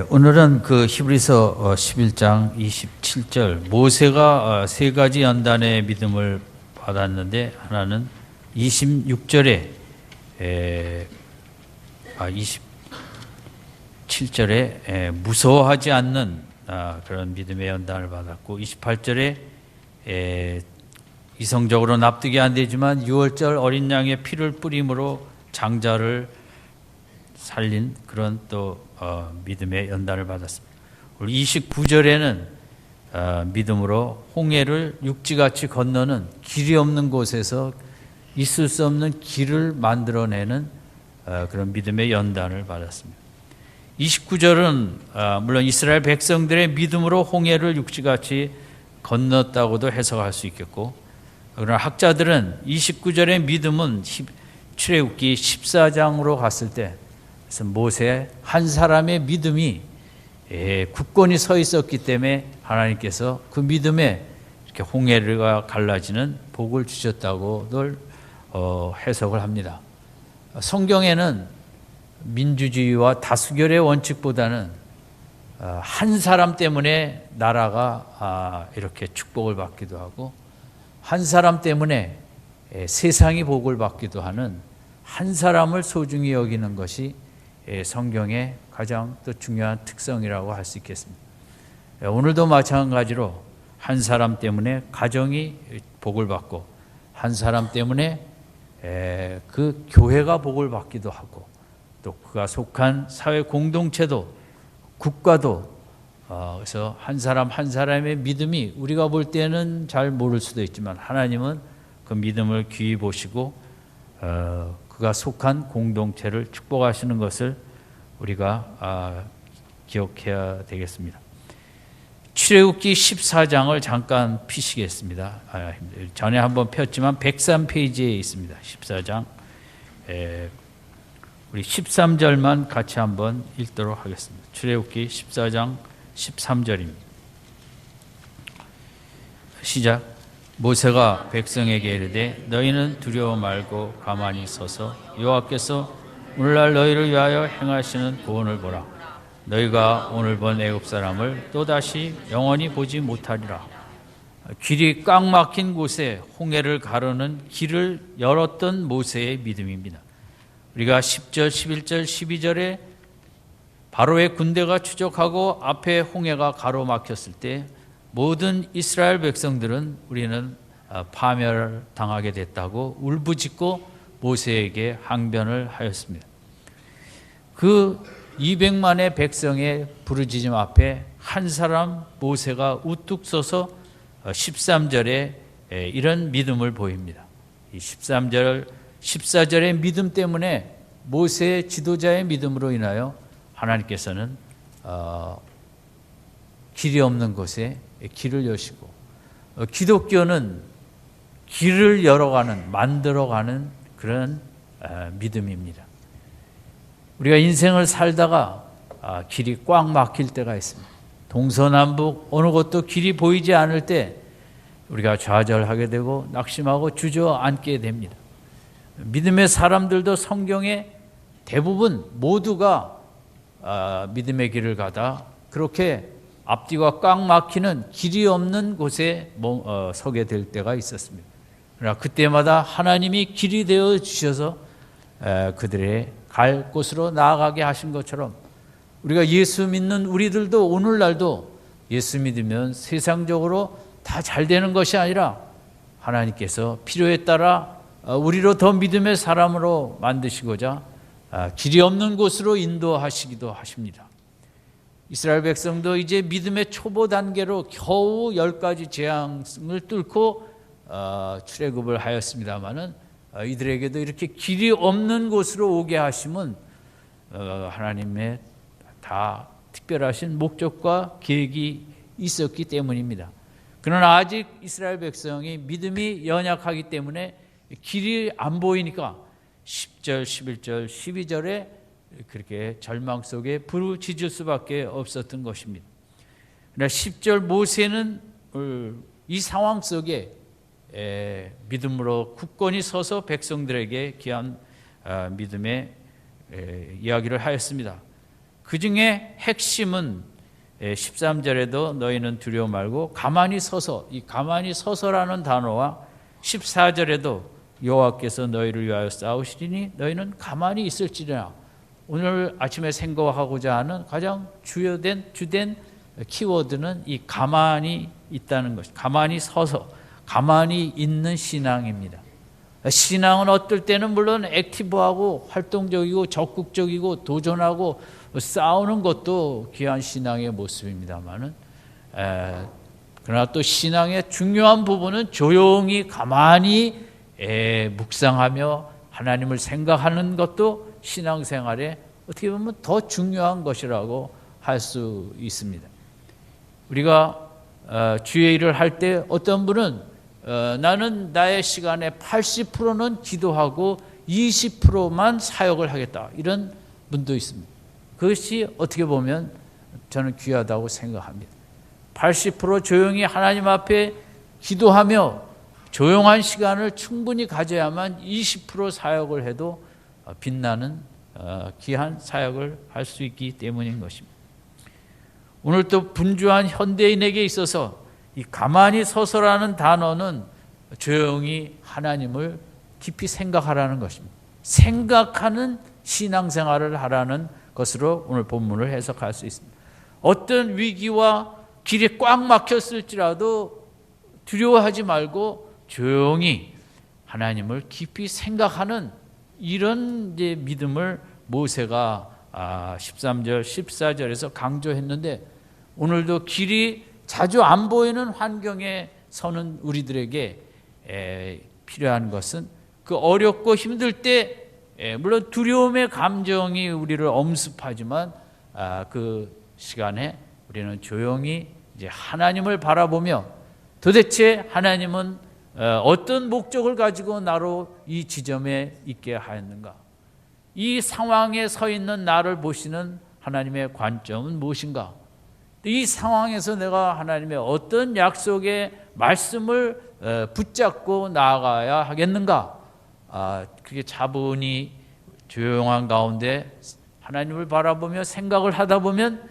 오늘은 그 히브리서 11장 27절 모세가 세 가지 연단의 믿음을 받았는데 하나는 26절에 27절에 무서워하지 않는 그런 믿음의 연단을 받았고 28절에 이성적으로 납득이 안 되지만 6월절 어린 양의 피를 뿌림으로 장자를 살린 그런 또 믿음의 연단을 받았습니다. 29절에는 믿음으로 홍해를 육지같이 건너는 길이 없는 곳에서 있을 수 없는 길을 만들어내는 그런 믿음의 연단을 받았습니다. 29절은 물론 이스라엘 백성들의 믿음으로 홍해를 육지같이 건넜다고도 해석할 수 있겠고, 그러나 학자들은 29절의 믿음은 출애굽기 14장으로 갔을 때 모세 한 사람의 믿음이 굳건히 서 있었기 때문에 하나님께서 그 믿음에 이렇게 홍해가 갈라지는 복을 주셨다고들 해석을 합니다. 성경에는 민주주의와 다수결의 원칙보다는 한 사람 때문에 나라가 이렇게 축복을 받기도 하고 한 사람 때문에 세상이 복을 받기도 하는 한 사람을 소중히 여기는 것이 성경의 가장 또 중요한 특성이라고 할 수 있겠습니다. 오늘도 마찬가지로 한 사람 때문에 가정이 복을 받고 한 사람 때문에 그 교회가 복을 받기도 하고 또 그가 속한 사회 공동체도 국가도 그래서 한 사람 한 사람의 믿음이 우리가 볼 때는 잘 모를 수도 있지만 하나님은 그 믿음을 귀히 보시고 그가 속한 공동체를 축복하시는 것을 우리가 기억해야 되겠습니다. 출애굽기 14장을 잠깐 피시겠습니다. 전에 한번 폈지만 103페이지에 있습니다. 14장 우리 13절만 같이 한번 읽도록 하겠습니다. 출애굽기 14장 13절입니다. 시작. 모세가 백성에게 이르되 너희는 두려워 말고 가만히 서서 여호와께서 오늘날 너희를 위하여 행하시는 구원을 보라. 너희가 오늘 본 애굽 사람을 또다시 영원히 보지 못하리라. 길이 꽉 막힌 곳에 홍해를 가르는 길을 열었던 모세의 믿음입니다. 우리가 10절, 11절, 12절에 바로의 군대가 추적하고 앞에 홍해가 가로막혔을 때 모든 이스라엘 백성들은 우리는 파멸당하게 됐다고 울부짖고 모세에게 항변을 하였습니다. 그 200만의 백성의 부르짖음 앞에 한 사람 모세가 우뚝 서서 13절에 이런 믿음을 보입니다. 이 14절의 믿음 때문에 모세의 지도자의 믿음으로 인하여 하나님께서는 길이 없는 곳에 길을 여시고 기독교는 길을 열어가는 만들어가는 그런 믿음입니다. 우리가 인생을 살다가 길이 꽉 막힐 때가 있습니다. 동서남북 어느 곳도 길이 보이지 않을 때 우리가 좌절하게 되고 낙심하고 주저앉게 됩니다. 믿음의 사람들도 성경에 대부분 모두가 믿음의 길을 가다 그렇게 앞뒤가 꽉 막히는 길이 없는 곳에 서게 될 때가 있었습니다. 그러나 그때마다 하나님이 길이 되어 주셔서 그들의 갈 곳으로 나아가게 하신 것처럼 우리가 예수 믿는 우리들도 오늘날도 예수 믿으면 세상적으로 다 잘 되는 것이 아니라 하나님께서 필요에 따라 우리로 더 믿음의 사람으로 만드시고자 길이 없는 곳으로 인도하시기도 하십니다. 이스라엘 백성도 이제 믿음의 초보 단계로 겨우 10가지 재앙을 뚫고 출애굽을 하였습니다마는 이들에게도 이렇게 길이 없는 곳으로 오게 하심은 하나님의 다 특별하신 목적과 계획이 있었기 때문입니다. 그러나 아직 이스라엘 백성이 믿음이 연약하기 때문에 길이 안 보이니까 10절, 11절, 12절에 그렇게 절망 속에 부르짖을 수밖에 없었던 것입니다. 그러나 10절 모세는 이 상황 속에 믿음으로 굳건히 서서 백성들에게 귀한 믿음의 이야기를 하였습니다. 그 중에 핵심은 13절에도 너희는 두려워 말고 가만히 서서, 이 가만히 서서라는 단어와 14절에도 여호와께서 너희를 위하여 싸우시리니 너희는 가만히 있을지니라. 오늘 아침에 생각하고자 하는 가장 주된 키워드는 이 가만히 있다는 것, 가만히 서서 가만히 있는 신앙입니다. 신앙은 어떨 때는 물론 액티브하고 활동적이고 적극적이고 도전하고 싸우는 것도 귀한 신앙의 모습입니다만은, 그러나 또 신앙의 중요한 부분은 조용히 가만히 묵상하며 하나님을 생각하는 것도 신앙생활에 어떻게 보면 더 중요한 것이라고 할 수 있습니다. 우리가 주의 일을 할 때 어떤 분은 나는 나의 시간의 80%는 기도하고 20%만 사역을 하겠다, 이런 분도 있습니다. 그것이 어떻게 보면 저는 귀하다고 생각합니다. 80% 조용히 하나님 앞에 기도하며 조용한 시간을 충분히 가져야만 20% 사역을 해도 빛나는 귀한 사역을 할 수 있기 때문인 것입니다. 오늘 또 분주한 현대인에게 있어서 이 가만히 서서라는 단어는 조용히 하나님을 깊이 생각하라는 것입니다. 생각하는 신앙생활을 하라는 것으로 오늘 본문을 해석할 수 있습니다. 어떤 위기와 길이 꽉 막혔을지라도 두려워하지 말고 조용히 하나님을 깊이 생각하는 이런 이제 믿음을 모세가 13절, 14절에서 강조했는데, 오늘도 길이 자주 안 보이는 환경에 서는 우리들에게 필요한 것은 그 어렵고 힘들 때 물론 두려움의 감정이 우리를 엄습하지만 그 시간에 우리는 조용히 이제 하나님을 바라보며 도대체 하나님은 어떤 목적을 가지고 나로 이 지점에 있게 하였는가? 이 상황에 서 있는 나를 보시는 하나님의 관점은 무엇인가? 이 상황에서 내가 하나님의 어떤 약속의 말씀을 붙잡고 나아가야 하겠는가? 그게 차분히 조용한 가운데 하나님을 바라보며 생각을 하다 보면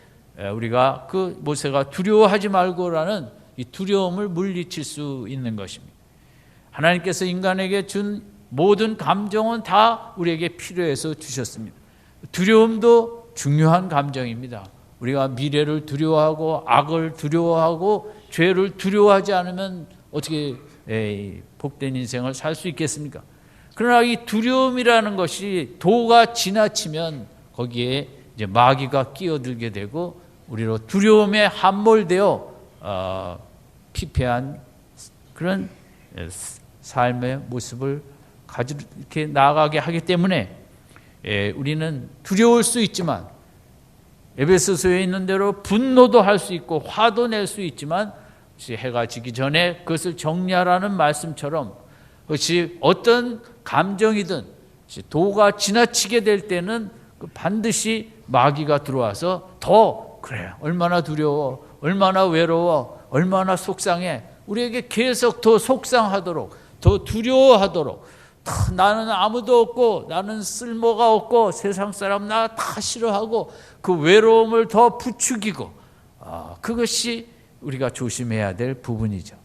우리가 그 모세가 두려워하지 말고라는 이 두려움을 물리칠 수 있는 것입니다. 하나님께서 인간에게 준 모든 감정은 다 우리에게 필요해서 주셨습니다. 두려움도 중요한 감정입니다. 우리가 미래를 두려워하고 악을 두려워하고 죄를 두려워하지 않으면 어떻게 복된 인생을 살 수 있겠습니까? 그러나 이 두려움이라는 것이 도가 지나치면 거기에 이제 마귀가 끼어들게 되고 우리로 두려움에 함몰되어 피폐한 그런 삶의 모습을 가지고 이렇게 나아가게 하기 때문에 우리는 두려울 수 있지만, 에베소서에 있는 대로 분노도 할 수 있고 화도 낼 수 있지만 해가 지기 전에 그것을 정리하라는 말씀처럼, 그것이 어떤 감정이든 도가 지나치게 될 때는 반드시 마귀가 들어와서 더 그래, 얼마나 두려워, 얼마나 외로워, 얼마나 속상해, 우리에게 계속 더 속상하도록, 더 두려워하도록, 나는 아무도 없고 나는 쓸모가 없고 세상 사람 나 다 싫어하고 그 외로움을 더 부추기고, 그것이 우리가 조심해야 될 부분이죠.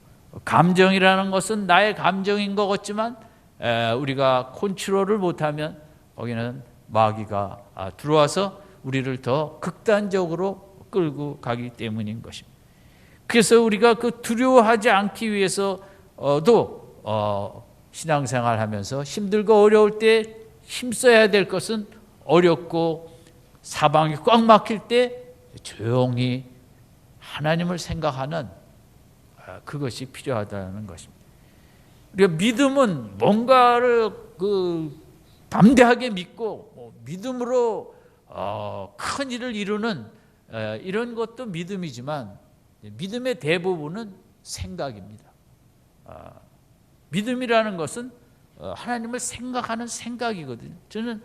감정이라는 것은 나의 감정인 것 같지만 우리가 컨트롤을 못하면 거기는 마귀가 들어와서 우리를 더 극단적으로 끌고 가기 때문인 것입니다. 그래서 우리가 그 두려워하지 않기 위해서도 신앙생활하면서 힘들고 어려울 때 힘써야 될 것은, 어렵고 사방이 꽉 막힐 때 조용히 하나님을 생각하는 그것이 필요하다는 것입니다. 우리가 믿음은 뭔가를 담대하게 믿고 믿음으로 큰 일을 이루는 이런 것도 믿음이지만, 믿음의 대부분은 생각입니다. 믿음이라는 것은 하나님을 생각하는 생각이거든요. 저는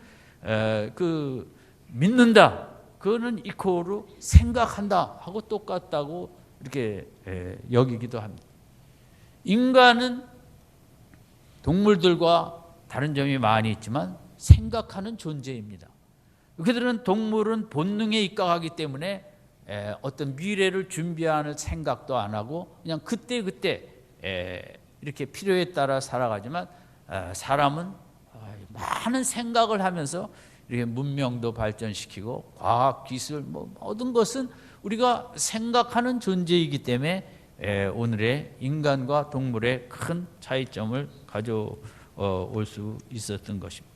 믿는다, 그거는 이코르 생각한다 하고 똑같다고 이렇게 여기기도 합니다. 인간은 동물들과 다른 점이 많이 있지만 생각하는 존재입니다. 그들은 동물은 본능에 입각하기 때문에 어떤 미래를 준비하는 생각도 안 하고 그냥 그때그때 이렇게 필요에 따라 살아가지만, 사람은 많은 생각을 하면서 이렇게 문명도 발전시키고 과학 기술 모든 것은 우리가 생각하는 존재이기 때문에 오늘의 인간과 동물의 큰 차이점을 가져올 수 있었던 것입니다.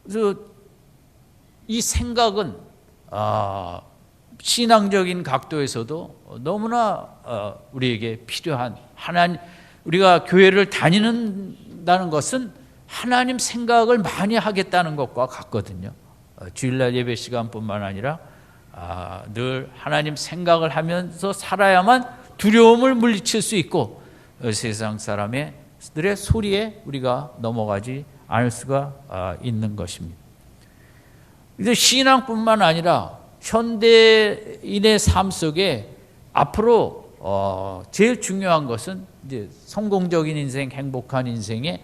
그래서 이 생각은 신앙적인 각도에서도 너무나 우리에게 필요한, 하나님, 우리가 교회를 다니는다는 것은 하나님 생각을 많이 하겠다는 것과 같거든요. 주일날 예배 시간뿐만 아니라 늘 하나님 생각을 하면서 살아야만 두려움을 물리칠 수 있고 세상 사람들의 소리에 우리가 넘어가지 않을 수가 있는 것입니다. 이제 신앙뿐만 아니라 현대인의 삶 속에 앞으로 제일 중요한 것은 이제 성공적인 인생, 행복한 인생에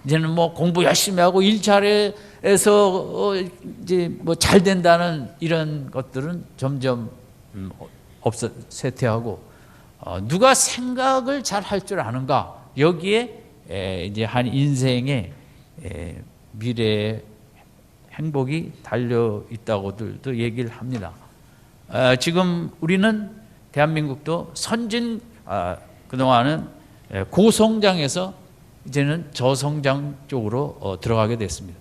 이제는 뭐 공부 열심히 하고 일 잘해서 이제 뭐 잘 된다는 이런 것들은 점점 쇠퇴하고 누가 생각을 잘 할 줄 아는가, 여기에 이제 한 인생의 미래의 행복이 달려 있다고들도 얘기를 합니다. 지금 우리는 대한민국도 선진, 그동안은 고성장에서 이제는 저성장 쪽으로 들어가게 됐습니다.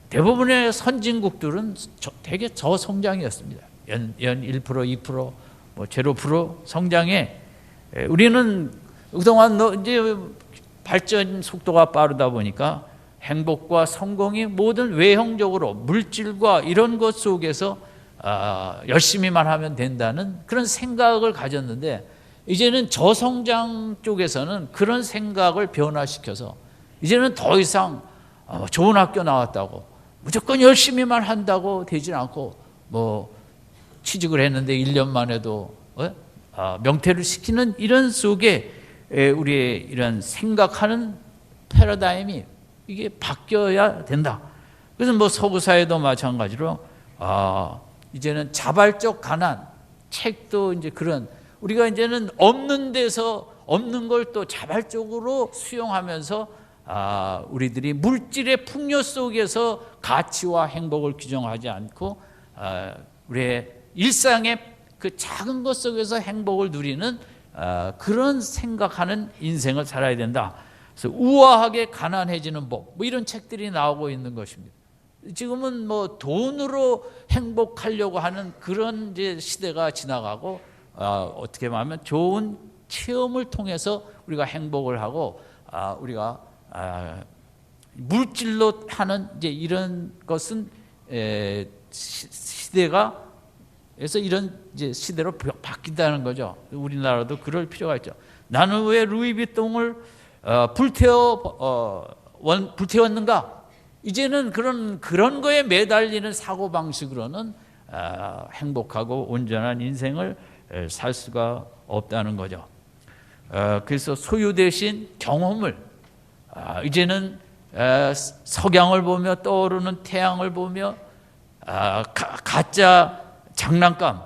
대부분의 선진국들은 되게 저성장이었습니다. 연 1%, 2%, 뭐 0% 성장에, 우리는 그동안 이제 발전 속도가 빠르다 보니까 행복과 성공이 모든 외형적으로 물질과 이런 것 속에서 열심히만 하면 된다는 그런 생각을 가졌는데, 이제는 저성장 쪽에서는 그런 생각을 변화시켜서 이제는 더 이상 좋은 학교 나왔다고 무조건 열심히만 한다고 되진 않고, 뭐 취직을 했는데 1년 만에도 명퇴를 시키는 이런 속에 우리의 이런 생각하는 패러다임이 이게 바뀌어야 된다. 그래서 뭐 서구 사회도 마찬가지로 이제는 자발적 가난, 책도 이제 그런, 우리가 이제는 없는 데서 없는 걸 또 자발적으로 수용하면서 우리들이 물질의 풍요 속에서 가치와 행복을 규정하지 않고 우리의 일상의 그 작은 것 속에서 행복을 누리는 그런 생각하는 인생을 살아야 된다. 그래서 우아하게 가난해지는 법, 뭐 이런 책들이 나오고 있는 것입니다. 지금은 뭐 돈으로 행복하려고 하는 그런 이제 시대가 지나가고, 어떻게 말하면 좋은 체험을 통해서 우리가 행복을 하고, 우리가 물질로 하는 이제 이런 것은 시대가, 그래서 이런 이제 시대로 바뀐다는 거죠. 우리나라도 그럴 필요가 있죠. 나는 왜 루이비통을 불태웠는가? 이제는 그런 거에 매달리는 사고 방식으로는 행복하고 온전한 인생을 살 수가 없다는 거죠. 그래서 소유 대신 경험을, 이제는 석양을 보며 떠오르는 태양을 보며 가짜 장난감,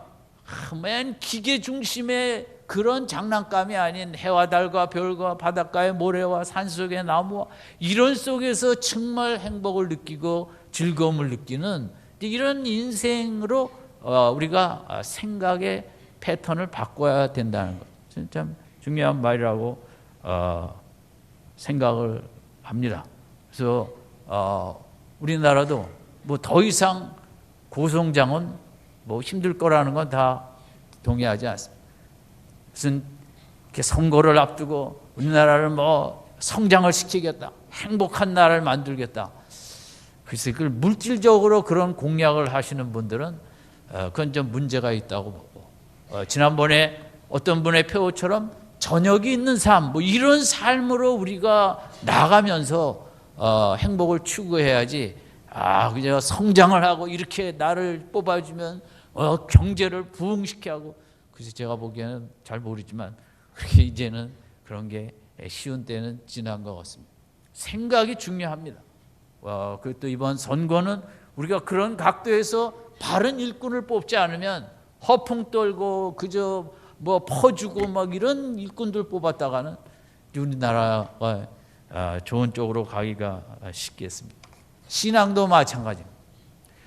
맨 기계 중심의 그런 장난감이 아닌 해와 달과 별과 바닷가의 모래와 산속의 나무와 이런 속에서 정말 행복을 느끼고 즐거움을 느끼는 이런 인생으로 우리가 생각의 패턴을 바꿔야 된다는 것, 참 중요한 말이라고 생각을 합니다. 그래서 우리나라도 뭐 더 이상 고성장은 뭐 힘들 거라는 건 다 동의하지 않습니다. 무슨 이렇게 선거를 앞두고 우리나라를 뭐 성장을 시키겠다, 행복한 나라를 만들겠다. 글쎄, 그 물질적으로 그런 공약을 하시는 분들은 그건 좀 문제가 있다고 보고, 지난번에 어떤 분의 표처럼 저녁이 있는 삶, 뭐 이런 삶으로 우리가 나가면서 행복을 추구해야지. 그냥 성장을 하고 이렇게 나를 뽑아주면 경제를 부흥시켜 하고, 그래서 제가 보기에는 잘 모르지만 그렇게 이제는 그런 게 쉬운 때는 지난 것 같습니다. 생각이 중요합니다. 그또 이번 선거는 우리가 그런 각도에서 바른 일꾼을 뽑지 않으면 허풍 떨고 그저 뭐 퍼주고 막 이런 일꾼들 뽑았다가는 우리나라가 좋은 쪽으로 가기가 쉽겠습니다. 신앙도 마찬가지입니다.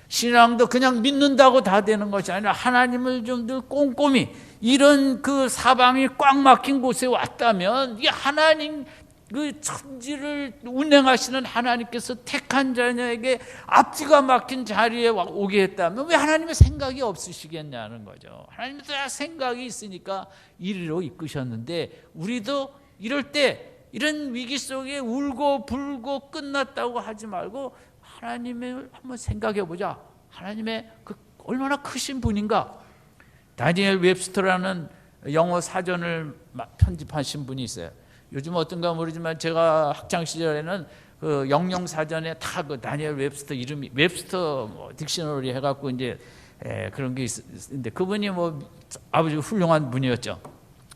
신앙도 그냥 믿는다고 다 되는 것이 아니라 하나님을 좀 늘 꼼꼼히 이런 그 사방이 꽉 막힌 곳에 왔다면 이 하나님 그 천지를 운행하시는 하나님께서 택한 자녀에게 앞뒤가 막힌 자리에 오게 했다면 왜 하나님의 생각이 없으시겠냐는 거죠. 하나님의 생각이 있으니까 이리로 이끄셨는데 우리도 이럴 때 이런 위기 속에 울고 불고 끝났다고 하지 말고 하나님을 한번 생각해 보자. 하나님의 그 얼마나 크신 분인가. 다니엘 웹스터라는 영어 사전을 편집하신 분이 있어요. 요즘 어떤가 모르지만 제가 학창 시절에는 그 영영 사전에 다 그 다니엘 웹스터 이름이 웹스터 딕셔너리 해갖고 이제 그런 게 있는데 그분이 뭐 아주 훌륭한 분이었죠.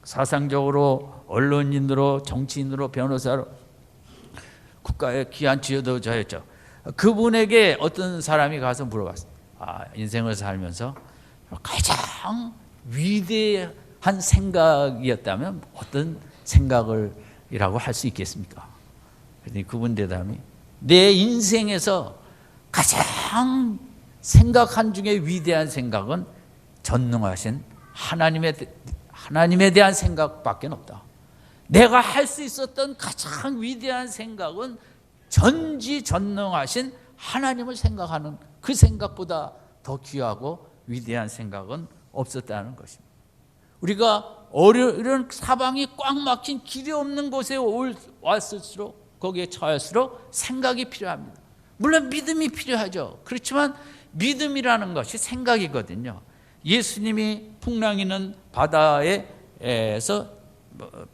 사상적으로 언론인으로 정치인으로 변호사로 국가의 귀한 지도자였죠. 그분에게 어떤 사람이 가서 물어봤어요. 인생을 살면서 가장 위대한 생각이었다면 어떤 생각이라고 할 수 있겠습니까? 그랬더니 그분 대답이 내 인생에서 가장 생각한 중에 위대한 생각은 전능하신 하나님에 대한 생각밖에 없다. 내가 할 수 있었던 가장 위대한 생각은 전지전능하신 하나님을 생각하는 그 생각보다 더 귀하고 위대한 생각은 없었다는 것입니다. 우리가 이런 사방이 꽉 막힌 길이 없는 곳에 왔을수록 거기에 처할수록 생각이 필요합니다. 물론 믿음이 필요하죠. 그렇지만 믿음이라는 것이 생각이거든요. 예수님이 풍랑이는 바다에서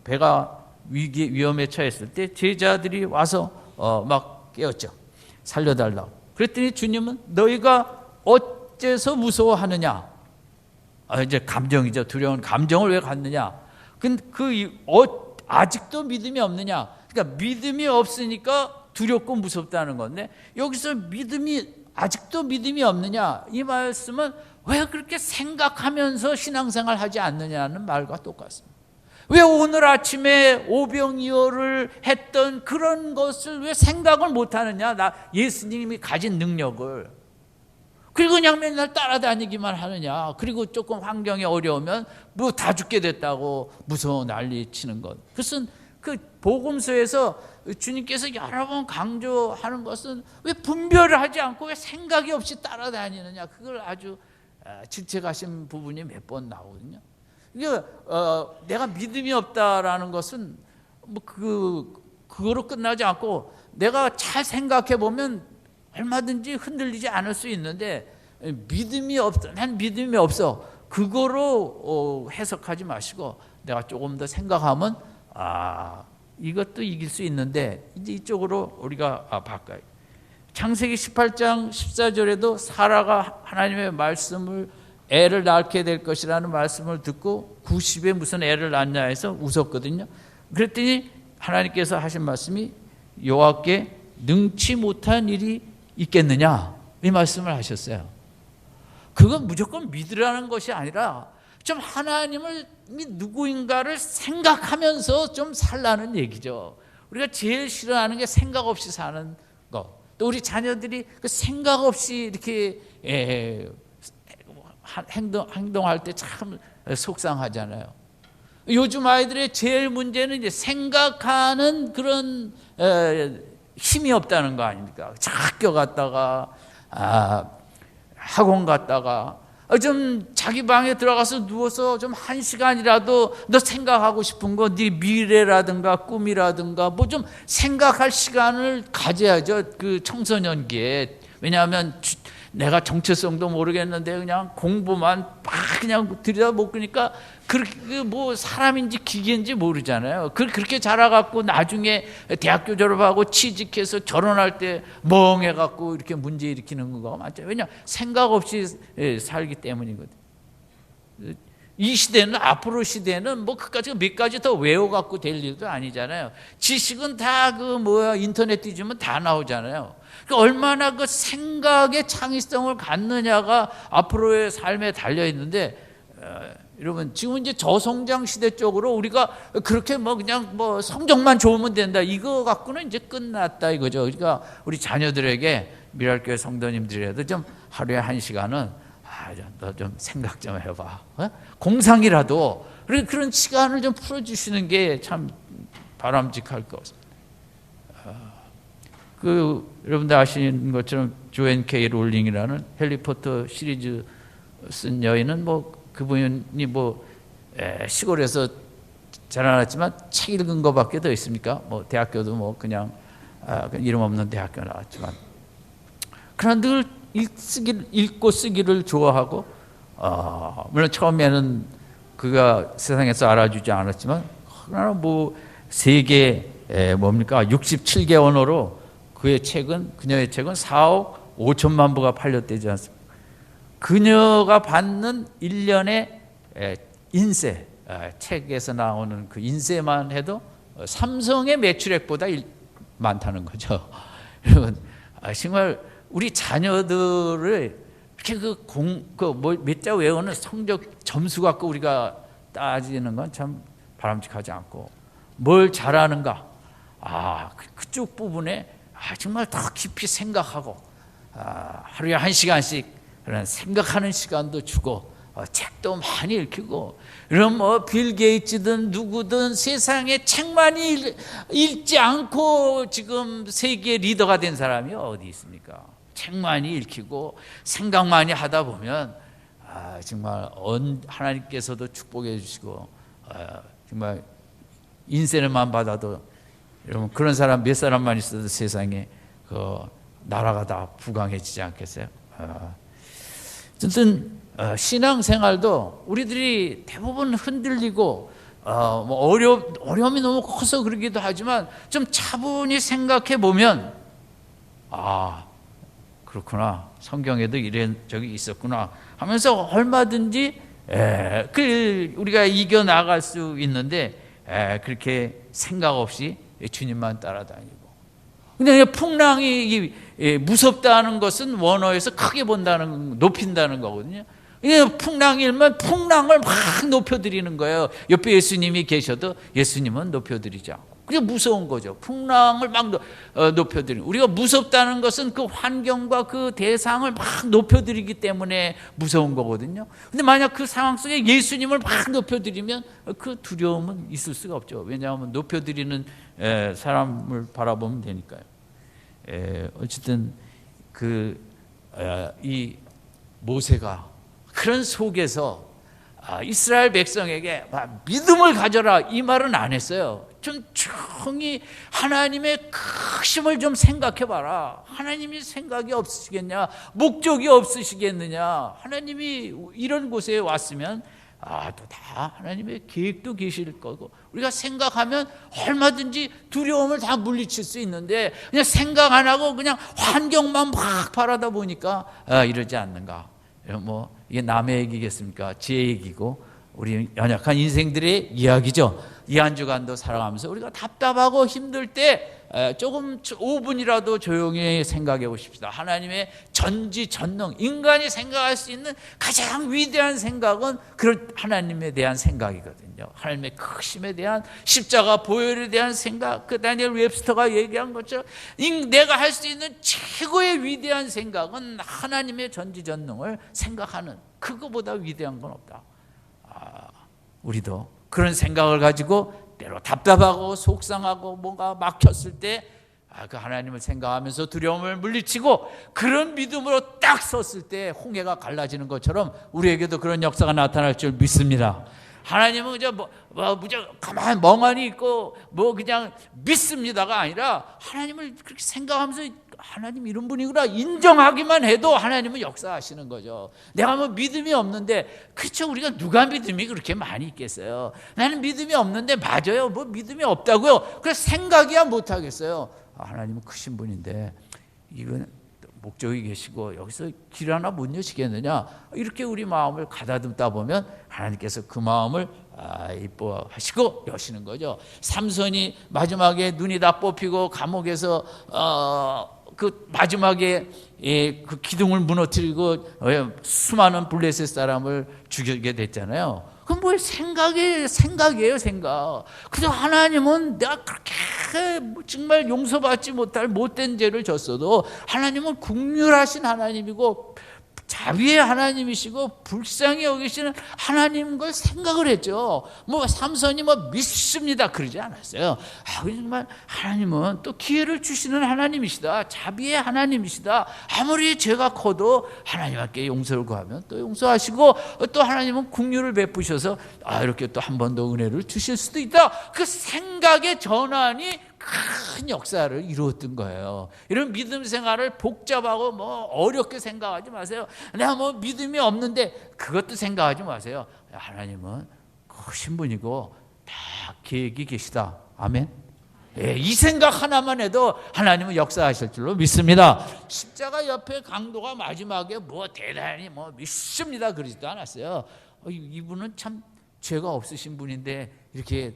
배가 위험에 처했을 때 제자들이 와서 막 깨웠죠. 살려달라고. 그랬더니 주님은 너희가 어째서 무서워하느냐? 이제 감정이죠. 두려운 감정을 왜 갖느냐? 아직도 믿음이 없느냐? 그러니까 믿음이 없으니까 두렵고 무섭다는 건데 여기서 아직도 믿음이 없느냐? 이 말씀은 왜 그렇게 생각하면서 신앙생활 하지 않느냐는 말과 똑같습니다. 왜 오늘 아침에 오병이어를 했던 그런 것을 왜 생각을 못하느냐? 예수님이 가진 능력을. 그리고 그냥 맨날 따라다니기만 하느냐? 그리고 조금 환경이 어려우면 뭐 다 죽게 됐다고 무서워 난리 치는 것. 그것은 그 복음서에서 주님께서 여러 번 강조하는 것은 왜 분별을 하지 않고 왜 생각이 없이 따라다니느냐? 그걸 아주 질책하신 부분이 몇 번 나오거든요. 내가 믿음이 없다라는 것은 뭐 그거로 끝나지 않고 내가 잘 생각해 보면 얼마든지 흔들리지 않을 수 있는데 믿음이 없어. 난 믿음이 없어. 그거로 해석하지 마시고 내가 조금 더 생각하면 이것도 이길 수 있는데 이제 이쪽으로 우리가 바꿔요. 창세기 18장 14절에도 사라가 하나님의 말씀을 애를 낳게 될 것이라는 말씀을 듣고 90에 무슨 애를 낳냐 해서 웃었거든요. 그랬더니 하나님께서 하신 말씀이 여호와께 능치 못한 일이 있겠느냐 이 말씀을 하셨어요. 그건 무조건 믿으라는 것이 아니라 좀 하나님을 누구인가를 생각하면서 좀 살라는 얘기죠. 우리가 제일 싫어하는 게 생각 없이 사는 것. 또 우리 자녀들이 그 생각 없이 이렇게 행동할 때 참 속상하잖아요. 요즘 아이들의 제일 문제는 이제 생각하는 그런 힘이 없다는 거 아닙니까? 학교 갔다가 학원 갔다가 좀 자기 방에 들어가서 누워서 좀 1시간이라도 너 생각하고 싶은 거, 네 미래라든가 꿈이라든가 뭐 좀 생각할 시간을 가져야죠. 그 청소년기에. 왜냐하면 내가 정체성도 모르겠는데 그냥 공부만 막 그냥 들여다보니까 그렇게 뭐 사람인지 기계인지 모르잖아요. 그렇게 자라갖고 나중에 대학교 졸업하고 취직해서 결혼할 때 멍해갖고 이렇게 문제 일으키는 거가 많죠. 왜냐 생각 없이 살기 때문이거든. 이 시대는, 앞으로 시대는 뭐 그까지 몇 가지 더 외워갖고 될 일도 아니잖아요. 지식은 다 인터넷 뒤지면 다 나오잖아요. 그러니까 얼마나 그 생각의 창의성을 갖느냐가 앞으로의 삶에 달려 있는데, 여러분 지금 이제 저성장 시대 쪽으로 우리가 그렇게 그냥 성적만 좋으면 된다, 이거 갖고는 이제 끝났다 이거죠. 그러니까 우리 자녀들에게 미랄교회 성도님들이라도 좀 하루에 1시간은 너 좀 생각 좀 해봐. 공상이라도 그런 시간을 좀 풀어주시는 게 참 바람직할 것 같습니다. 여러분들 아시는 것처럼 조앤 K 롤링이라는 해리포터 시리즈 쓴 여인은 그분이 시골에서 자라났지만 책 읽은 거밖에 더 있습니까? 대학교도 그냥 이름 없는 대학교 나왔지만, 그러나 늘 읽고 쓰기를 좋아하고, 물론 처음에는 그가 세상에서 알아주지 않았지만, 그러나 세계 67개 언어로 그녀의 책은 4억 5천만 부가 팔렸다지 않습니까? 그녀가 받는 1년의 인세, 책에서 나오는 그 인세만 해도 삼성의 매출액보다 많다는 거죠. 여러분, 정말 우리 자녀들을 이렇게 몇 자 외우는 성적 점수 갖고 우리가 따지는 건 참 바람직하지 않고, 뭘 잘하는가, 그쪽 부분에 정말 더 깊이 생각하고, 하루에 1시간씩 그런 생각하는 시간도 주고, 책도 많이 읽히고, 그럼 빌 게이츠든 누구든 세상에 책 많이 읽지 않고 지금 세계 리더가 된 사람이 어디 있습니까? 책 많이 읽히고 생각 많이 하다 보면 정말 하나님께서도 축복해 주시고, 정말 인생을만 받아도, 여러분 그런 사람 몇 사람만 있어도 세상에 나라가 다 부강해지지 않겠어요? 어쨌든 신앙생활도 우리들이 대부분 흔들리고 어려움이 너무 커서 그러기도 하지만, 좀 차분히 생각해 보면 그렇구나, 성경에도 이런 적이 있었구나 하면서 얼마든지 우리가 이겨나갈 수 있는데, 그렇게 생각 없이 주님만 따라다니고. 근데 풍랑이 무섭다는 것은 원어에서 크게 본다는, 높인다는 거거든요. 풍랑이 일면 풍랑을 막 높여드리는 거예요. 옆에 예수님이 계셔도 예수님은 높여드리지 않고, 그게 무서운 거죠. 풍랑을 막 높여드리는, 우리가 무섭다는 것은 그 환경과 그 대상을 막 높여드리기 때문에 무서운 거거든요. 근데 만약 그 상황 속에 예수님을 막 높여드리면 그 두려움은 있을 수가 없죠. 왜냐하면 높여드리는 사람을 바라보면 되니까요. 어쨌든 이 모세가 그런 속에서 이스라엘 백성에게 믿음을 가져라 이 말은 안 했어요. 천천히 하나님의 크심을 좀 생각해 봐라. 하나님이 생각이 없으시겠냐? 목적이 없으시겠느냐? 하나님이 이런 곳에 왔으면 또 다 하나님의 계획도 계실 거고, 우리가 생각하면 얼마든지 두려움을 다 물리칠 수 있는데, 그냥 생각 안 하고 그냥 환경만 막 바라다 보니까 이러지 않는가? 이게 남의 얘기겠습니까? 제 얘기고 우리 연약한 인생들의 이야기죠. 이 한 주간도 살아가면서 우리가 답답하고 힘들 때 조금 5분이라도 조용히 생각해 보십시다. 하나님의 전지전능, 인간이 생각할 수 있는 가장 위대한 생각은 그런 하나님에 대한 생각이거든요. 하나님의 크심에 대한, 십자가 보혈에 대한 생각, 그 다니엘 웹스터가 얘기한 것처럼 내가 할 수 있는 최고의 위대한 생각은 하나님의 전지전능을 생각하는, 그거보다 위대한 건 없다. 우리도 그런 생각을 가지고 때로 답답하고 속상하고 뭔가 막혔을 때 그 하나님을 생각하면서 두려움을 물리치고 그런 믿음으로 딱 섰을 때 홍해가 갈라지는 것처럼 우리에게도 그런 역사가 나타날 줄 믿습니다. 하나님은 그냥 무조건 가만히 멍하니 있고 그냥 믿습니다가 아니라, 하나님을 그렇게 생각하면서 하나님 이런 분이구나 인정하기만 해도 하나님은 역사하시는 거죠. 내가 믿음이 없는데, 그렇죠, 우리가 누가 믿음이 그렇게 많이 있겠어요. 나는 믿음이 없는데, 맞아요, 믿음이 없다고요. 그래서 생각이야 못하겠어요. 하나님은 크신 분인데 이건 목적이 계시고 여기서 길 하나 못 여시겠느냐, 이렇게 우리 마음을 가다듬다 보면 하나님께서 그 마음을 이뻐하시고 여시는 거죠. 삼손이 마지막에 눈이 다 뽑히고 감옥에서 그 마지막에 그 기둥을 무너뜨리고 수많은 블레셋 사람을 죽이게 됐잖아요. 그건 뭐 생각이에요, 생각. 그래서 하나님은 내가 그렇게 정말 용서받지 못할 못된 죄를 졌어도 하나님은 긍휼하신 하나님이고 자비의 하나님이시고 불쌍히 여기시는 하나님 걸 생각을 했죠. 뭐 삼손이 뭐 믿습니다 그러지 않았어요. 정말 하나님은 또 기회를 주시는 하나님이시다, 자비의 하나님이시다. 아무리 죄가 커도 하나님께 용서를 구하면 또 용서하시고, 또 하나님은 긍휼을 베푸셔서 이렇게 또 한 번 더 은혜를 주실 수도 있다. 그 생각의 전환이 큰 역사를 이루었던 거예요. 이런 믿음 생활을 복잡하고 뭐 어렵게 생각하지 마세요. 내가 뭐 믿음이 없는데 그것도 생각하지 마세요. 하나님은 크신 분이고 다 계획이 계시다. 아멘. 이 생각 하나만 해도 하나님은 역사하실 줄로 믿습니다. 십자가 옆에 강도가 마지막에 뭐 대단히 뭐 믿습니다 그러지도 않았어요. 이분은 참 죄가 없으신 분인데 이렇게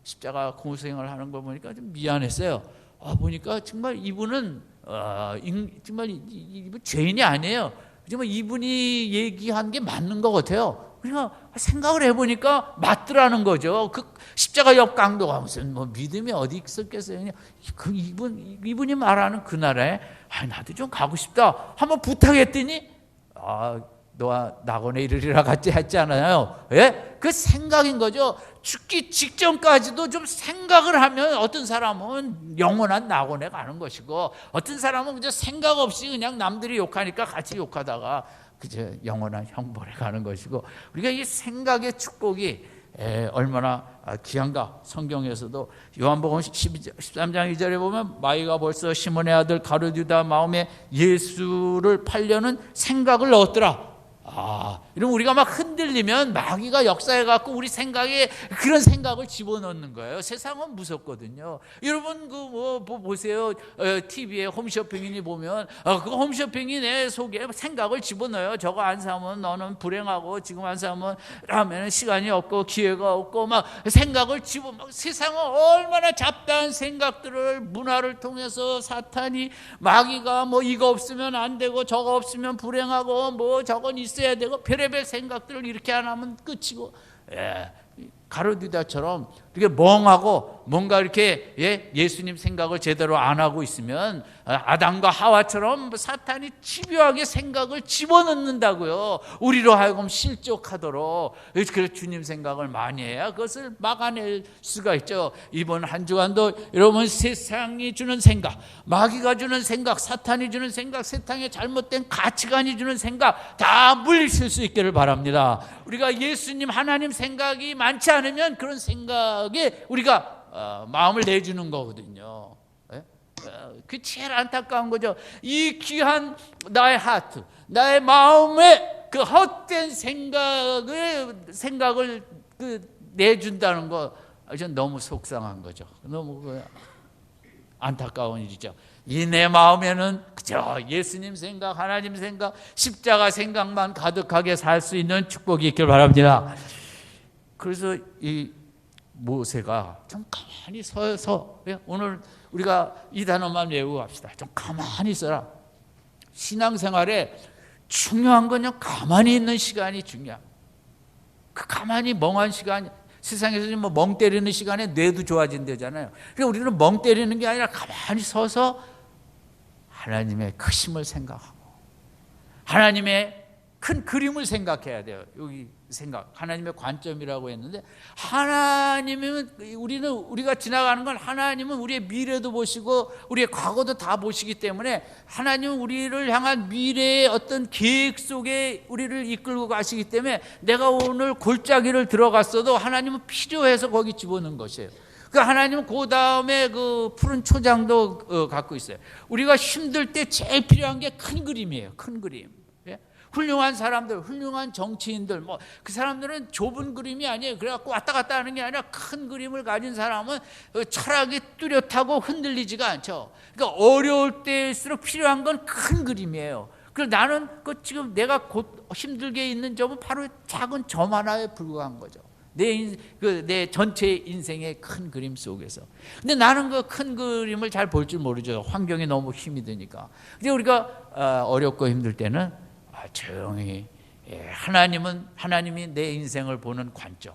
십자가 고생을 하는 거 보니까 좀 미안했어요. 보니까 정말 이분은 정말 이분 죄인이 아니에요. 정말 이분이 얘기한 게 맞는 것 같아요. 그러니까 생각을 해보니까 맞더라는 거죠. 그 십자가 옆 강도가 무슨 뭐 믿음이 어디 있었겠어요. 그 이분이 말하는 그 나라에 나도 좀 가고 싶다 한번 부탁했더니 너와 낙원에 이르리라 같이 했지 않아요? 예? 그 생각인 거죠. 죽기 직전까지도 좀 생각을 하면 어떤 사람은 영원한 낙원에 가는 것이고, 어떤 사람은 그저 생각 없이 그냥 남들이 욕하니까 같이 욕하다가 그저 영원한 형벌에 가는 것이고, 우리가 이 생각의 축복이 얼마나 귀한가. 성경에서도 요한복음 13장 2절에 보면 마귀가 벌써 시몬의 아들 가룟 유다 마음에 예수를 팔려는 생각을 넣었더라. 이러면 우리가 막 흔들리면 마귀가 역사해갖고 우리 생각에 그런 생각을 집어넣는 거예요. 세상은 무섭거든요. 여러분 보세요. TV에 홈쇼핑이니 보면 그 홈쇼핑이 내 속에 생각을 집어넣어요. 저거 안 사면 너는 불행하고, 지금 안 사면 라면 시간이 없고 기회가 없고 막 생각을 세상은 얼마나 잡다한 생각들을 문화를 통해서 사탄이 마귀가 뭐 이거 없으면 안 되고 저거 없으면 불행하고 뭐 저건 있어야 되고 별의별 생각들을 이렇게 안 하면 끝이고, 가룟 유다처럼 이렇게 멍하고 뭔가 이렇게 예수님 생각을 제대로 안 하고 있으면 아담과 하와처럼 사탄이 집요하게 생각을 집어넣는다고요. 우리로 하여금 실족하도록. 그래서 주님 생각을 많이 해야 그것을 막아낼 수가 있죠. 이번 한 주간도 여러분 세상이 주는 생각, 마귀가 주는 생각, 사탄이 주는 생각, 세상의 잘못된 가치관이 주는 생각 다 물리칠 수 있기를 바랍니다. 우리가 예수님 하나님 생각이 많지 않으면 그런 생각에 우리가 마음을 내주는 거거든요. 그 제일 안타까운 거죠. 이 귀한 나의 하트, 나의 마음에 그 헛된 생각을 내준다는 거, 전 너무 속상한 거죠. 너무 안타까운 일이죠. 이 내 마음에는 그저 예수님 생각, 하나님 생각, 십자가 생각만 가득하게 살 수 있는 축복이 있길 바랍니다. 그래서 이 모세가 좀 가만히 서서, 오늘 우리가 이 단어만 외우고 갑시다. 좀 가만히 있어라. 신앙생활에 중요한 건요, 가만히 있는 시간이 중요해요. 그 가만히 멍한 시간, 세상에서 뭐 멍 때리는 시간에 뇌도 좋아진대잖아요. 그러니까 우리는 멍 때리는 게 아니라 가만히 서서 하나님의 크심을 생각하고 하나님의 큰 그림을 생각해야 돼요. 여기 생각, 하나님의 관점이라고 했는데, 하나님은 우리가 지나가는 건 하나님은 우리의 미래도 보시고 우리의 과거도 다 보시기 때문에 하나님은 우리를 향한 미래의 어떤 계획 속에 우리를 이끌고 가시기 때문에 내가 오늘 골짜기를 들어갔어도 하나님은 필요해서 거기 집어넣은 것이에요. 그 하나님은 그 다음에 그 푸른 초장도 갖고 있어요. 우리가 힘들 때 제일 필요한 게 큰 그림이에요. 큰 그림. 훌륭한 사람들, 훌륭한 정치인들, 뭐 그 사람들은 좁은 그림이 아니에요. 그래갖고 왔다 갔다 하는 게 아니라 큰 그림을 가진 사람은 철학이 뚜렷하고 흔들리지가 않죠. 그러니까 어려울 때일수록 필요한 건 큰 그림이에요. 그래서 나는 지금 내가 곧 힘들게 있는 점은 바로 작은 점 하나에 불과한 거죠. 내 전체 인생의 큰 그림 속에서. 근데 나는 그 큰 그림을 잘 볼 줄 모르죠. 환경이 너무 힘이 드니까. 근데 우리가 어렵고 힘들 때는 조용히, 하나님이 내 인생을 보는 관점.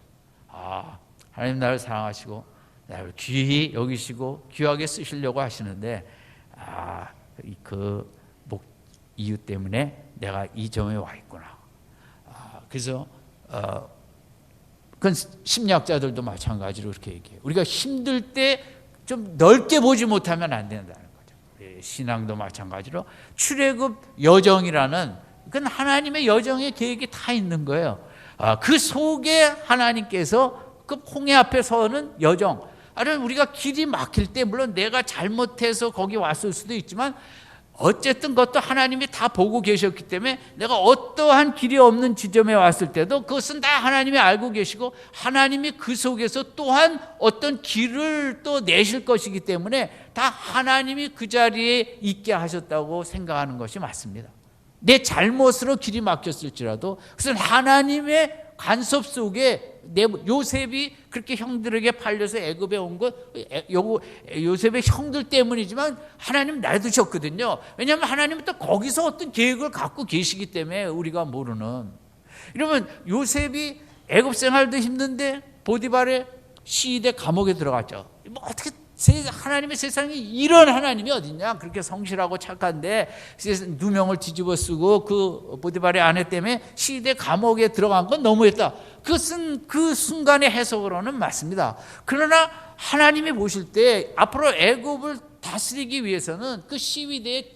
하나님 나를 사랑하시고 나를 귀히 여기시고 귀하게 쓰시려고 하시는데 그 이유 때문에 내가 이 점에 와 있구나. 그래서 그건 심리학자들도 마찬가지로 그렇게 얘기해요. 우리가 힘들 때 좀 넓게 보지 못하면 안 된다는 거죠. 신앙도 마찬가지로 출애굽 여정이라는 그건 하나님의 여정의 계획이 다 있는 거예요. 그 속에 하나님께서 그 홍해 앞에 서는 여정. 우리가 길이 막힐 때 물론 내가 잘못해서 거기 왔을 수도 있지만 어쨌든 그것도 하나님이 다 보고 계셨기 때문에 내가 어떠한 길이 없는 지점에 왔을 때도 그것은 다 하나님이 알고 계시고 하나님이 그 속에서 또한 어떤 길을 또 내실 것이기 때문에 다 하나님이 그 자리에 있게 하셨다고 생각하는 것이 맞습니다. 내 잘못으로 길이 막혔을지라도 그것은 하나님의 간섭 속에 요셉이 그렇게 형들에게 팔려서 애굽에 온 것 요셉의 형들 때문이지만 하나님 놔두셨거든요. 왜냐하면 하나님은 또 거기서 어떤 계획을 갖고 계시기 때문에 우리가 모르는. 이러면 요셉이 애굽 생활도 힘든데 보디발의 시위대 감옥에 들어갔죠. 뭐 어떻게 하나님의 세상에 이런 하나님이 어딨냐. 그렇게 성실하고 착한데 누명을 뒤집어 쓰고 그 보디발의 아내 때문에 시대 감옥에 들어간 건 너무했다. 그것은 그 순간의 해석으로는 맞습니다. 그러나 하나님이 보실 때 앞으로 애굽을 다스리기 위해서는 그 시위대에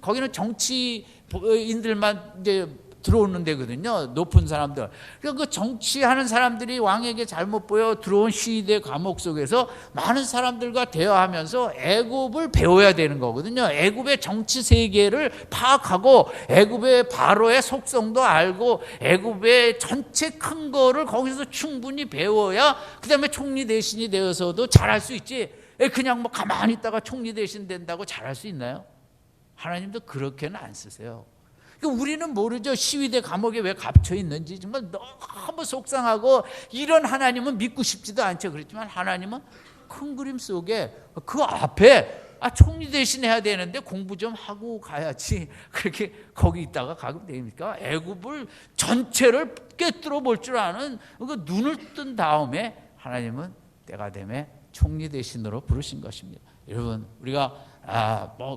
거기는 정치인들만 이제 들어오는 데거든요. 높은 사람들. 그러니까 그 정치하는 사람들이 왕에게 잘못 보여 들어온 시대 감옥 속에서 많은 사람들과 대화하면서 애굽을 배워야 되는 거거든요. 애굽의 정치 세계를 파악하고 애굽의 바로의 속성도 알고 애굽의 전체 큰 거를 거기서 충분히 배워야 그다음에 총리 대신이 되어서도 잘할 수 있지. 그냥 뭐 가만히 있다가 총리 대신 된다고 잘할 수 있나요? 하나님도 그렇게는 안 쓰세요. 우리는 모르죠. 시위대 감옥에 왜 갇혀 있는지 정말 너무 속상하고 이런 하나님은 믿고 싶지도 않죠. 그렇지만 하나님은 큰 그림 속에 그 앞에 총리 대신 해야 되는데 공부 좀 하고 가야지 그렇게 거기 있다가 가면 됩니까? 애굽을 전체를 꿰뚫어 볼 줄 아는 그 눈을 뜬 다음에 하나님은 때가 되면 총리 대신으로 부르신 것입니다. 여러분 우리가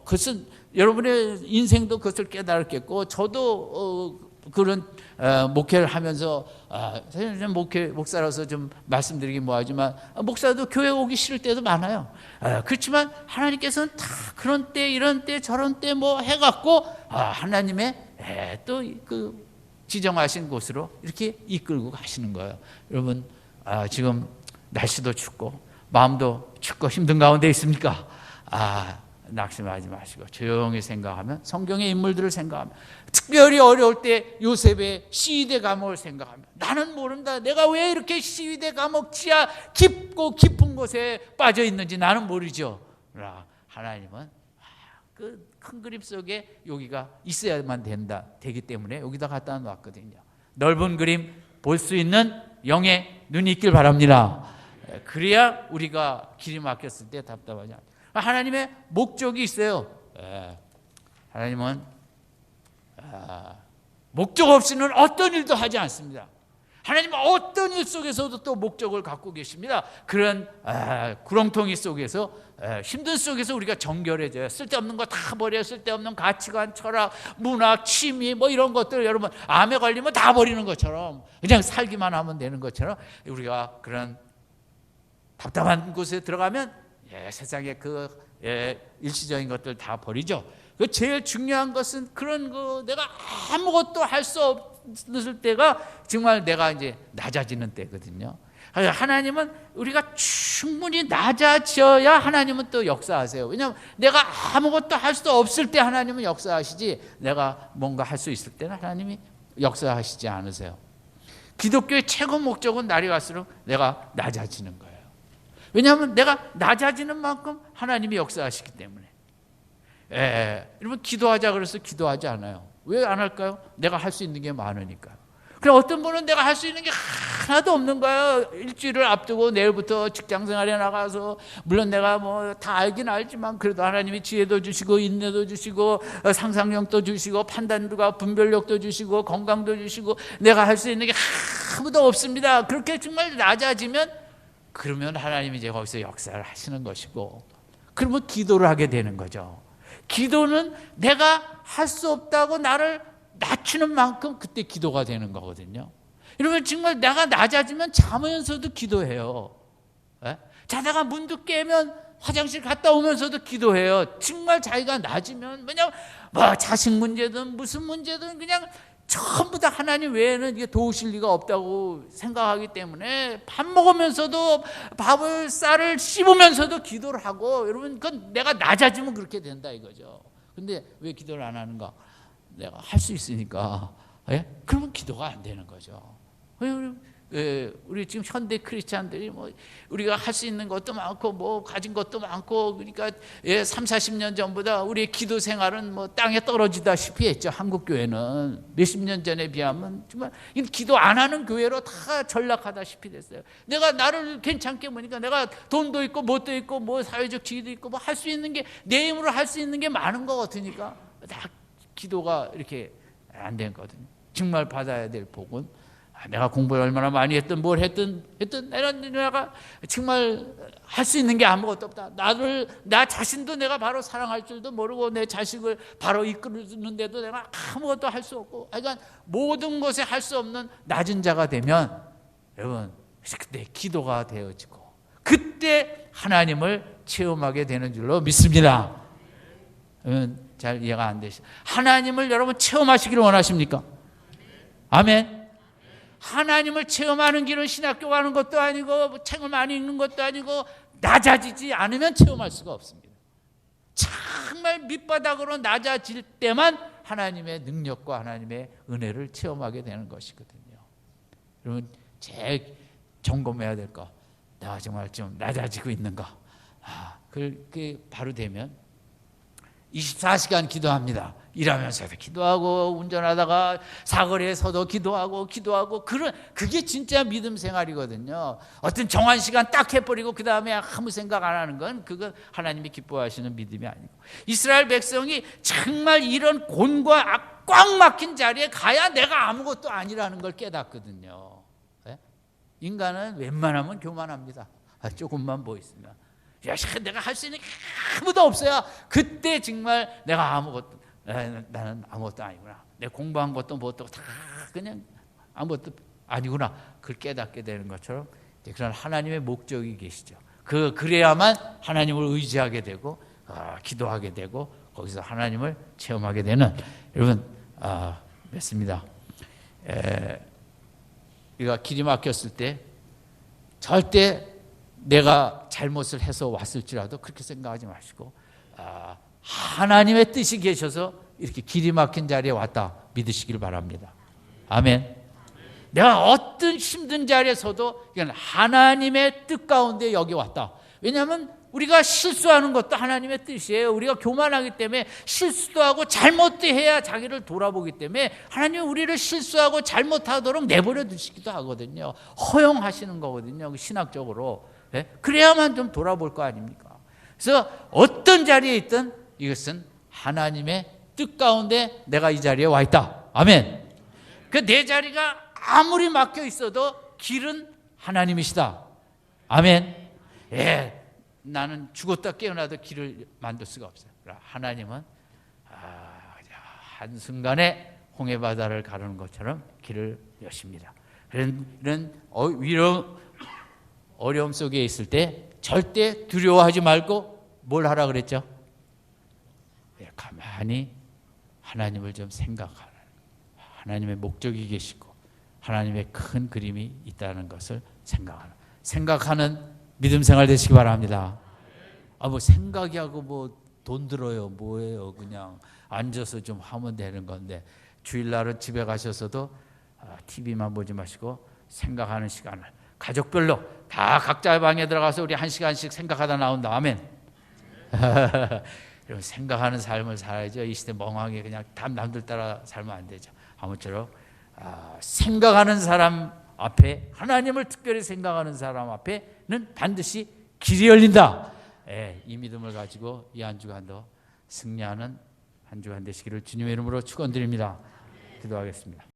그것은 여러분의 인생도 그것을 깨달았겠고 저도 그런 목회를 하면서 사실 목사라서 좀 말씀드리기 뭐하지만 목사도 교회 오기 싫을 때도 많아요. 그렇지만 하나님께서는 다 그런 때 이런 때 저런 때 뭐 해갖고 하나님의 또 그 지정하신 곳으로 이렇게 이끌고 가시는 거예요. 여러분 지금 날씨도 춥고 마음도 춥고 힘든 가운데 있습니까? 낙심하지 마시고 조용히 생각하면 성경의 인물들을 생각하면 특별히 어려울 때 요셉의 시위대 감옥을 생각하면 나는 모른다. 내가 왜 이렇게 시위대 감옥 지하 깊고 깊은 곳에 빠져 있는지 나는 모르죠. 하나님은 그 큰 그림 속에 여기가 있어야만 되기 때문에 여기다 갖다 놨거든요. 넓은 그림 볼 수 있는 영의 눈이 있길 바랍니다. 그래야 우리가 길이 막혔을 때 답답하지 않아요. 하나님의 목적이 있어요. 하나님은 목적 없이는 어떤 일도 하지 않습니다. 하나님은 어떤 일 속에서도 또 목적을 갖고 계십니다. 그런 구렁텅이 속에서 힘든 속에서 우리가 정결해져요. 쓸데없는 거 다 버려요. 쓸데없는 가치관, 철학, 문학, 취미 뭐 이런 것들 여러분 암에 걸리면 다 버리는 것처럼 그냥 살기만 하면 되는 것처럼 우리가 그런 답답한 곳에 들어가면 세상에 일시적인 것들 다 버리죠. 그 제일 중요한 것은 그런 거 내가 아무것도 할 수 없을 때가 정말 내가 이제 낮아지는 때거든요. 하나님은 우리가 충분히 낮아져야 하나님은 또 역사하세요. 왜냐하면 내가 아무것도 할 수 없을 때 하나님은 역사하시지, 내가 뭔가 할 수 있을 때는 하나님이 역사하시지 않으세요. 기독교의 최고 목적은 날이 갈수록 내가 낮아지는 거예요. 왜냐하면 내가 낮아지는 만큼 하나님이 역사하시기 때문에. 여러분, 기도하자 그래서 기도하지 않아요. 왜 안 할까요? 내가 할 수 있는 게 많으니까. 그럼 어떤 분은 내가 할 수 있는 게 하나도 없는 거예요. 일주일을 앞두고 내일부터 직장생활에 나가서, 물론 내가 뭐 다 알긴 알지만 그래도 하나님이 지혜도 주시고 인내도 주시고 상상력도 주시고 판단과 분별력도 주시고 건강도 주시고 내가 할 수 있는 게 아무도 없습니다. 그렇게 정말 낮아지면, 그러면 하나님이 이제 거기서 역사를 하시는 것이고, 그러면 기도를 하게 되는 거죠. 기도는 내가 할 수 없다고 나를 낮추는 만큼 그때 기도가 되는 거거든요. 여러분, 정말 내가 낮아지면 자면서도 기도해요. 자다가 문득 깨면 화장실 갔다 오면서도 기도해요. 정말 자기가 낮으면, 왜냐면 뭐 자식 문제든 무슨 문제든 그냥 전부 다 하나님 외에는 이게 도우실 리가 없다고 생각하기 때문에 밥 먹으면서도 쌀을 씹으면서도 기도를 하고, 여러분, 그건 내가 낮아지면 그렇게 된다 이거죠. 근데 왜 기도를 안 하는가? 내가 할 수 있으니까. 그러면 기도가 안 되는 거죠. 우리 지금 현대 크리스찬들이 뭐 우리가 할 수 있는 것도 많고 뭐 가진 것도 많고, 그러니까 3, 40년 전보다 우리의 기도 생활은 뭐 땅에 떨어지다시피 했죠. 한국 교회는 몇십 년 전에 비하면 정말 기도 안 하는 교회로 다 전락하다시피 됐어요. 내가 나를 괜찮게 보니까 내가 돈도 있고 뭣도 있고 뭐 사회적 지위도 있고 뭐 할 수 있는 게, 내 힘으로 할 수 있는 게 많은 것 같으니까 다 기도가 이렇게 안 되거든요. 정말 받아야 될 복은, 내가 공부를 얼마나 많이 했든 뭘 했든 내가 정말 할 수 있는 게 아무것도 없다. 나 자신도 내가 바로 사랑할 줄도 모르고 내 자식을 바로 이끌는데도 내가 아무것도 할 수 없고, 그러니까 모든 것에 할 수 없는 낮은 자가 되면, 여러분, 그때 기도가 되어지고 그때 하나님을 체험하게 되는 줄로 믿습니다. 잘 이해가 안 되시죠? 하나님을 여러분 체험하시기를 원하십니까? 아멘. 하나님을 체험하는 길은 신학교 가는 것도 아니고 책을 많이 읽는 것도 아니고, 낮아지지 않으면 체험할 수가 없습니다. 정말 밑바닥으로 낮아질 때만 하나님의 능력과 하나님의 은혜를 체험하게 되는 것이거든요. 여러분, 제일 점검해야 될 거, 내가 정말 좀 낮아지고 있는가. 그게 바로 되면 24시간 기도합니다. 일하면서도 기도하고 운전하다가 사거리에서도 기도하고 그게 진짜 믿음 생활이거든요. 어떤 정한 시간 딱 해버리고 그 다음에 아무 생각 안 하는 건, 그건 하나님이 기뻐하시는 믿음이 아니고, 이스라엘 백성이 정말 이런 곤과 꽉 막힌 자리에 가야 내가 아무것도 아니라는 걸 깨닫거든요. 인간은 웬만하면 교만합니다. 조금만 뭐 있으면, 내가 할 수 있는 게 아무도 없어야 그때 정말 내가 나는 아무것도 아니구나, 내 공부한 것도 뭣도 다 그냥 아무것도 아니구나, 그걸 깨닫게 되는 것처럼, 그런 하나님의 목적이 계시죠. 그래야만 하나님을 의지하게 되고 기도하게 되고 거기서 하나님을 체험하게 되는, 여러분, 믿습니다. 우리가 길이 막혔을 때 절대 내가 잘못을 해서 왔을지라도 그렇게 생각하지 마시고, 하나님의 뜻이 계셔서 이렇게 길이 막힌 자리에 왔다 믿으시길 바랍니다. 아멘. 내가 어떤 힘든 자리에서도 하나님의 뜻 가운데 여기 왔다. 왜냐하면 우리가 실수하는 것도 하나님의 뜻이에요. 우리가 교만하기 때문에 실수도 하고 잘못도 해야 자기를 돌아보기 때문에 하나님은 우리를 실수하고 잘못하도록 내버려 두시기도 하거든요. 허용하시는 거거든요, 신학적으로. 그래야만 좀 돌아볼 거 아닙니까? 그래서 어떤 자리에 있든 이것은 하나님의 뜻 가운데 내가 이 자리에 와 있다. 아멘. 그 내 자리가 아무리 막혀 있어도 길은 하나님이시다. 아멘. 나는 죽었다 깨어나도 길을 만들 수가 없어요. 하나님은 한순간에 홍해바다를 가르는 것처럼 길을 여십니다. 이런 어려움 속에 있을 때 절대 두려워하지 말고 뭘 하라 그랬죠? 가만히 하나님을 좀 생각하라. 하나님의 목적이 계시고 하나님의 큰 그림이 있다는 것을 생각하라. 생각하는 믿음 생활 되시기 바랍니다. 뭐 생각이 하고 뭐 돈 들어요. 뭐예요? 그냥 앉아서 좀 하면 되는 건데 주일날은 집에 가셔서도 TV만 보지 마시고 생각하는 시간을 가족별로 다 각자의 방에 들어가서 우리 1시간씩 생각하다 나온다. 아멘. 여러분 생각하는 삶을 살아야죠. 이 시대 멍하게 그냥 남들 따라 살면 안 되죠. 아무쪼록 생각하는 사람 앞에, 하나님을 특별히 생각하는 사람 앞에는 반드시 길이 열린다. 이 믿음을 가지고 이 한 주간도 승리하는 한 주간 되시기를 주님의 이름으로 축원드립니다. 기도하겠습니다.